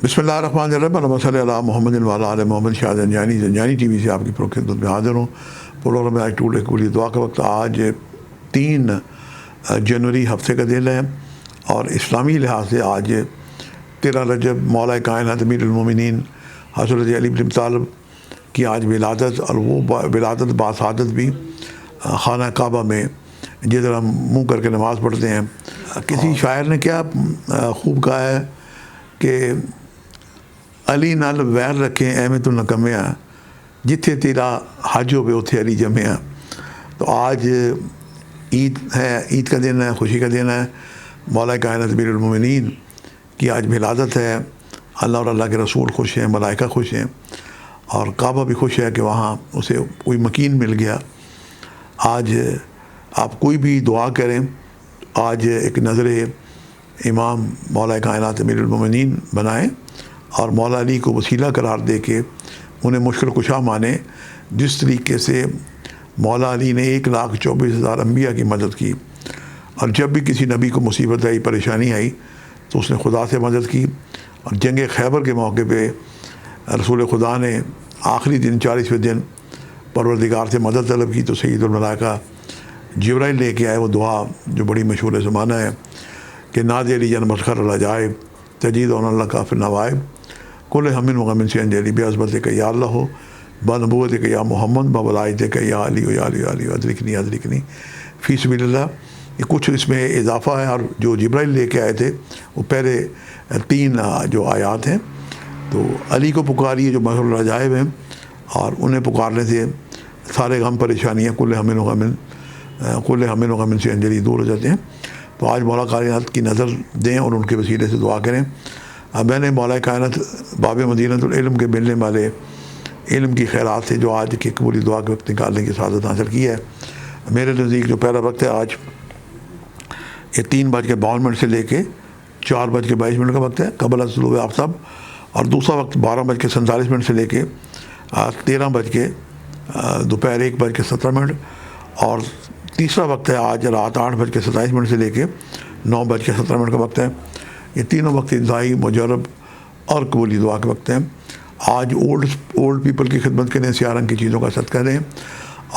بسم اللہ الرحمن الرحیم، اللہم صلی علی محمد وعلی آل محمد۔ شاہد زنجانی ٹی وی سے آپ کی خدمت میں حاضر ہوں۔ پروگرام آج ٹوڈے قبولی دعا کا وقت۔ آج 3 جنوری ہفتے کا دن ہے، اور اسلامی لحاظ سے آج 13 رجب مولا کائنات امیر المومنین حضرت علی بن ابی طالب کی آج ولادت، اور وہ ولادت باسعادت بھی خانہ کعبہ میں جدھر ہم منہ کر کے نماز پڑھتے ہیں۔ کسی شاعر نے کیا خوب کہا ہے کہ علی نال ویر رکھیں احمد تو نکمیاں، جتھے تیرا حج ہوے اتھے علی جمعیاں۔ تو آج عید ہے، عید کا دن ہے، خوشی کا دن ہے۔ مولا کائنات امیر المومنین کی آج ولادت ہے۔ اللہ اور اللہ کے رسول خوش ہیں، ملائکہ خوش ہیں، اور کعبہ بھی خوش ہے کہ وہاں اسے کوئی مکین مل گیا۔ آج آپ کوئی بھی دعا کریں، آج ایک نظر امام مولا کائنات امیر المومنین بنائیں، اور مولا علی کو وسیلہ قرار دے کے انہیں مشکل کشا مانیں۔ جس طریقے سے مولا علی نے 1,24,000 انبیاء کی مدد کی، اور جب بھی کسی نبی کو مصیبت آئی، پریشانی آئی، تو اس نے خدا سے مدد کی۔ اور جنگ خیبر کے موقع پہ رسول خدا نے آخری دن 40ویں دن پروردگار سے مدد طلب کی، تو سید الملائکہ جبرائیل لے کے آئے وہ دعا جو بڑی مشہور زمانہ ہے کہ نادی علی جن مسخر العجائب تجید اللہ کا فی النوائب کل ہمن وغمن سے انجلی بعظمت کہ یا اللہ ہو بنبوت کہ یا محمد بولائد کہ یا علی و یا علی و علی ادرکنی ادرکنی فی سبیل اللہ۔ یہ کچھ اس میں اضافہ ہے، اور جو جبرائیل لے کے آئے تھے وہ پہلے 3 جو آیات ہیں۔ تو علی کو پکاریے جو مسخر العجائب ہیں، اور انہیں پکارنے سے سارے غم پریشانیاں کل ہمن وغمن سے انجلی دور ہو جاتے ہیں۔ تو آج مولا کائنات کی نظر دیں اور ان کے وسیلے سے دعا کریں۔ میں نے مولا کائنات باب مدینۃ العلم کے ملنے والے علم کی خیرات سے جو آج کی قبولی دعا کے وقت نکالنے کی سعادت حاصل کی ہے۔ میرے نزدیک جو پہلا وقت ہے آج یہ 3:52 سے لے کے 4:22 کا وقت ہے قبل از طلوع آفتاب، اور دوسرا وقت 12:47 سے لے کے 13 دوپہر 1:17، اور تیسرا وقت ہے آج رات 8:27 سے لے کے 9:17 کا وقت ہے۔ یہ تینوں وقت انتہائی مجرب اور قبولی دعا کے وقت ہیں۔ آج اولڈ پیپل کی خدمت کریں، سیاہ رنگ کی چیزوں کا صدقہ دیں،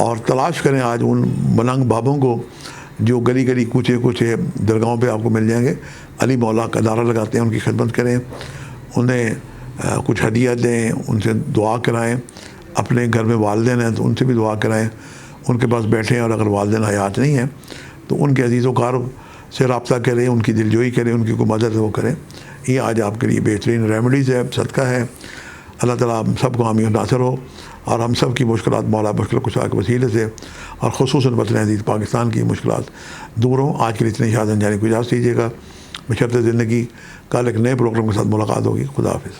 اور تلاش کریں آج ان ملنگ بابوں کو جو گلی گلی کوچے کوچے درگاہوں پہ آپ کو مل جائیں گے، علی مولا کا نعرہ لگاتے ہیں۔ ان کی خدمت کریں، انہیں کچھ ہدیہ دیں، ان سے دعا کرائیں۔ اپنے گھر میں والدین ہیں تو ان سے بھی دعا کرائیں، ان کے پاس بیٹھیں، اور اگر والدین حیات نہیں ہیں تو ان کے عزیز و کار سے رابطہ کریں، ان کی دلجوئی کریں، ان کی کوئی مدد وہ کریں۔ یہ آج آپ کے لیے بہترین ریمیڈیز ہے، صدقہ ہے۔ اللہ تعالیٰ ہم سب کو حامی و ناصر ہو، اور ہم سب کی مشکلات مولا مشکل کشا کے وسیلے سے، اور خصوصاً وطن عزیز پاکستان کی مشکلات دور ہوں۔ آج کے لیے اتنے شاہد زنجانی کو اجازت دیجیے گا، بشرط زندگی۔ کل ایک نئے پروگرام کے ساتھ ملاقات ہوگی۔ خدا حافظ۔